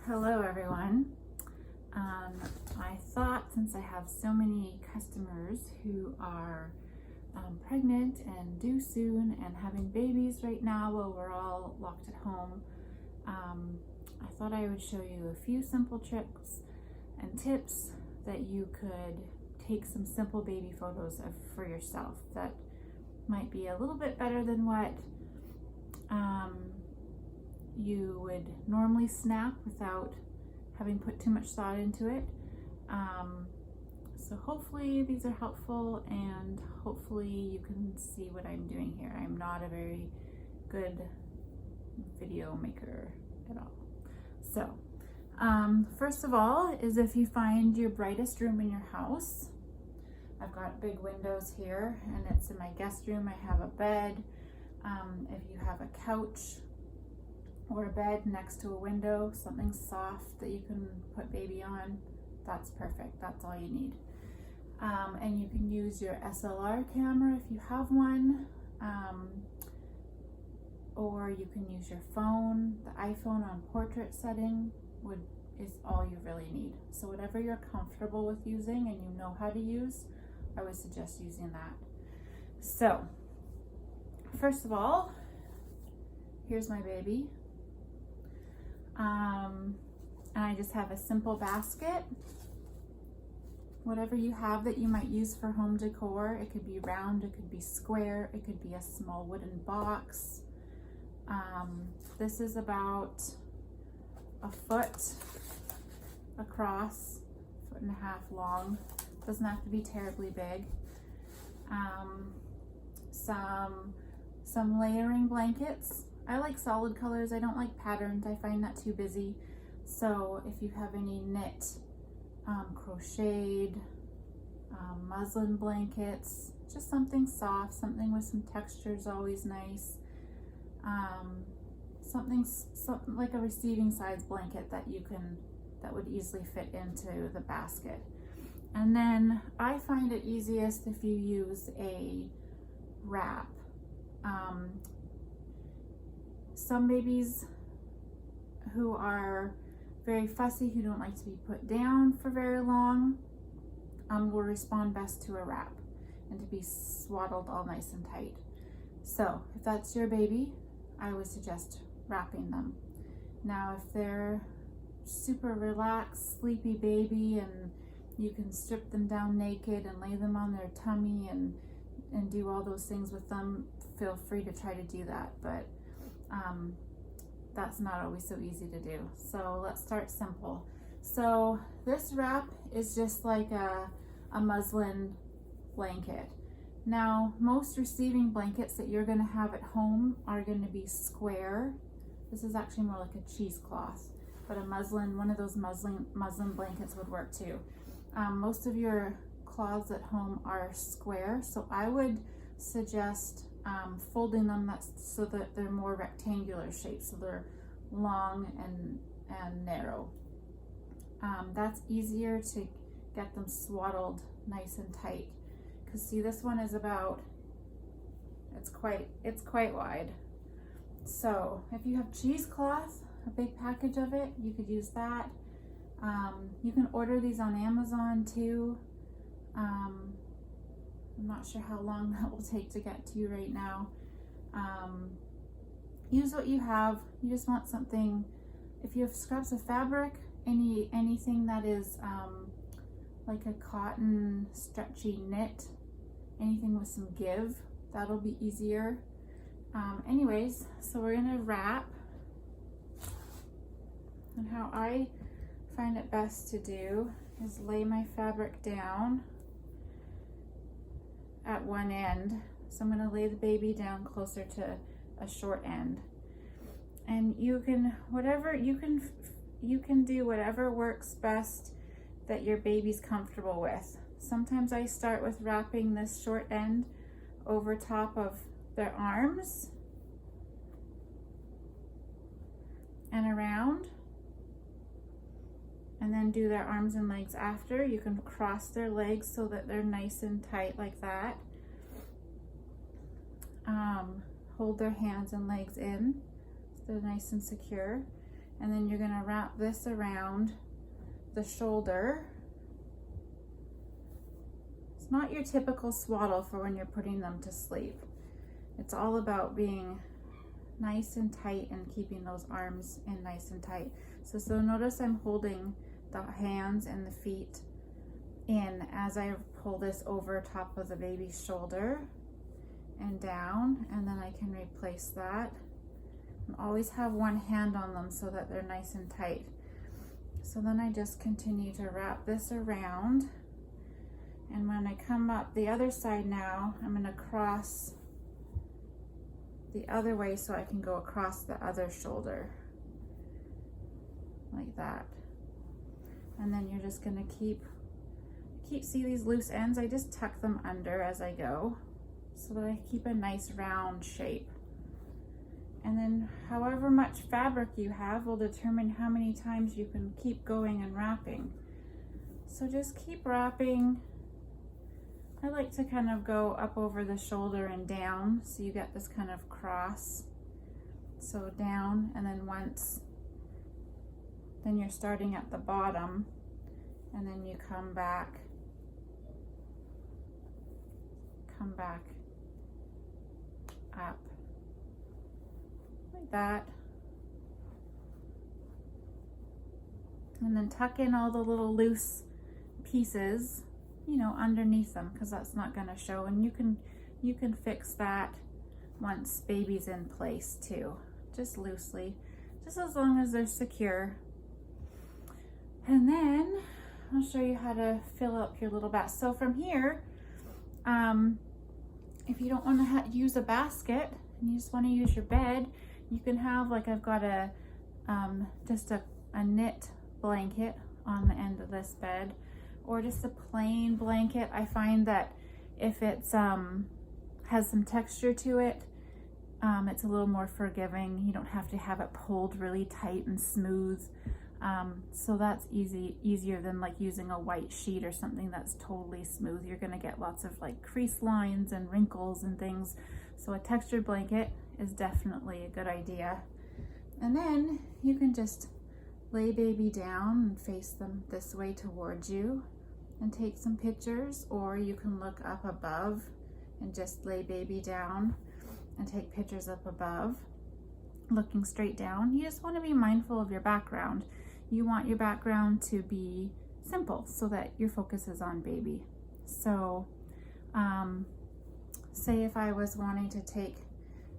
Hello everyone. I thought, since I have so many customers who are pregnant and due soon and having babies right now while we're all locked at home, I thought I would show you a few simple tricks and tips that you could take some simple baby photos of for yourself that might be a little bit better than what you would normally snap without having put too much thought into it. So hopefully these are helpful, and hopefully you can see what I'm doing here. I'm not a very good video maker at all. So first of all is, if you find your brightest room in your house, I've got big windows here and it's in my guest room. I have a bed. If you have a couch or a bed next to a window, something soft that you can put baby on, that's perfect. That's all you need. And you can use your SLR camera if you have one, or you can use your phone. The iPhone on portrait setting is all you really need. So whatever you're comfortable with using and you know how to use, I would suggest using that. So first of all, here's my baby. And I just have a simple basket. Whatever you have that you might use for home decor. It could be round, it could be square, it could be a small wooden box. This is about a foot across, 1.5 feet long. Doesn't have to be terribly big. Some layering blankets. I like solid colors. I don't like patterns. I find that too busy. So if you have any knit, crocheted, muslin blankets, just something soft, something with some texture is always nice. Something like a receiving size blanket that would easily fit into the basket. And then I find it easiest if you use a wrap. Some babies who are very fussy, who don't like to be put down for very long, will respond best to a wrap and to be swaddled all nice and tight. So if that's your baby, I would suggest wrapping them. Now if they're super relaxed, sleepy baby, and you can strip them down naked and lay them on their tummy and do all those things with them, feel free to try to do that. But that's not always so easy to do. So let's start simple. So this wrap is just like a muslin blanket. Now, most receiving blankets that you're going to have at home are going to be square. This is actually more like a cheesecloth, but one of those muslin blankets would work too. Most of your cloths at home are square, so I would suggest folding them so that they're more rectangular shaped, so they're long and narrow. That's easier to get them swaddled nice and tight. Because see, this one is it's quite wide. So if you have cheesecloth, a big package of it, you could use that. You can order these on Amazon too. I'm not sure how long that will take to get to you right now. Use what you have. You just want something. If you have scraps of fabric, anything that is like a cotton stretchy knit, anything with some give, that'll be easier. Anyways, so we're gonna wrap. And how I find it best to do is lay my fabric down at one end. So I'm going to lay the baby down closer to a short end. And you can do whatever works best that your baby's comfortable with. Sometimes I start with wrapping this short end over top of their arms and around, and then do their arms and legs after. You can cross their legs so that they're nice and tight like that. Hold their hands and legs in so they're nice and secure. And then you're gonna wrap this around the shoulder. It's not your typical swaddle for when you're putting them to sleep. It's all about being nice and tight and keeping those arms in nice and tight. So notice I'm holding the hands and the feet in as I pull this over top of the baby's shoulder and down, and then I can replace that. And always have one hand on them so that they're nice and tight. So then I just continue to wrap this around, and when I come up the other side now, I'm going to cross the other way so I can go across the other shoulder like that. And then you're just going to keep see these loose ends, I just tuck them under as I go so that I keep a nice round shape. And then however much fabric you have will determine how many times you can keep going and wrapping. So just keep wrapping. I like to kind of go up over the shoulder and down, so you get this kind of cross. So down, and then then you're starting at the bottom, and then you come back up like that. And then tuck in all the little loose pieces, you know, underneath them, because that's not going to show. And you can fix that once baby's in place too, just loosely, just as long as they're secure. And then I'll show you how to fill up your little basket. So from here, if you don't want to use a basket and you just want to use your bed, you can have, like I've got just a knit blanket on the end of this bed, or just a plain blanket. I find that if it's has some texture to it, it's a little more forgiving. You don't have to have it pulled really tight and smooth. So that's easier than like using a white sheet or something that's totally smooth. You're gonna get lots of like crease lines and wrinkles and things. So a textured blanket is definitely a good idea. And then you can just lay baby down and face them this way towards you and take some pictures, or you can look up above and just lay baby down and take pictures up above, looking straight down. You just want to be mindful of your background. You want your background to be simple so that your focus is on baby. So say if I was wanting to take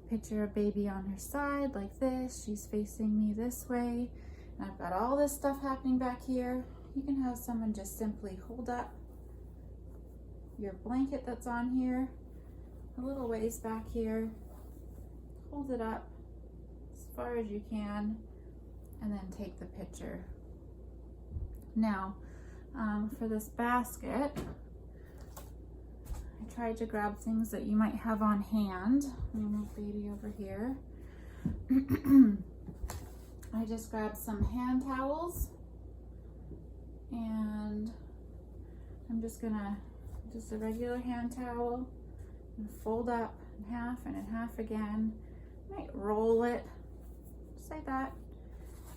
a picture of baby on her side like this, she's facing me this way, and I've got all this stuff happening back here, you can have someone just simply hold up your blanket that's on here a little ways back here, hold it up as far as you can, and then take the picture. Now, for this basket, I tried to grab things that you might have on hand. Let me move baby over here. I just grabbed some hand towels, and I'm just a regular hand towel, and fold up in half and in half again. Might roll it, just like that.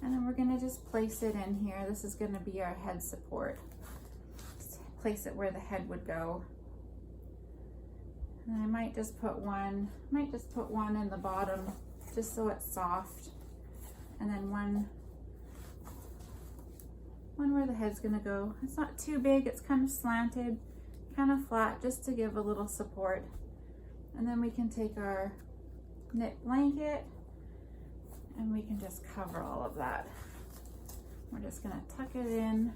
And then we're gonna just place it in here. This is gonna be our head support. Just place it where the head would go. And I might just put one in the bottom just so it's soft. And then one where the head's gonna go. It's not too big, it's kind of slanted, kind of flat, just to give a little support. And then we can take our knit blanket and we can just cover all of that. We're just gonna tuck it in,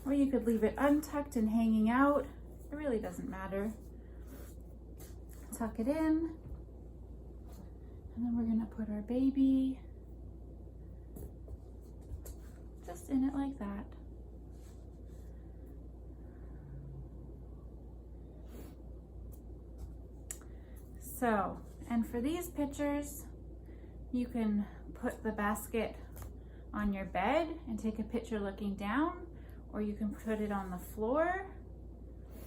or you could leave it untucked and hanging out. It really doesn't matter. Tuck it in, and then we're gonna put our baby just in it like that. So, and for these pictures, you can put the basket on your bed and take a picture looking down, or you can put it on the floor.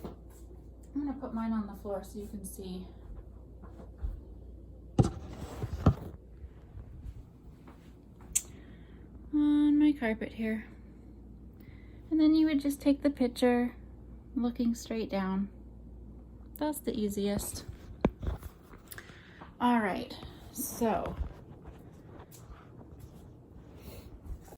I'm gonna put mine on the floor so you can see. my carpet here. And then you would just take the picture looking straight down. That's the easiest. All right, so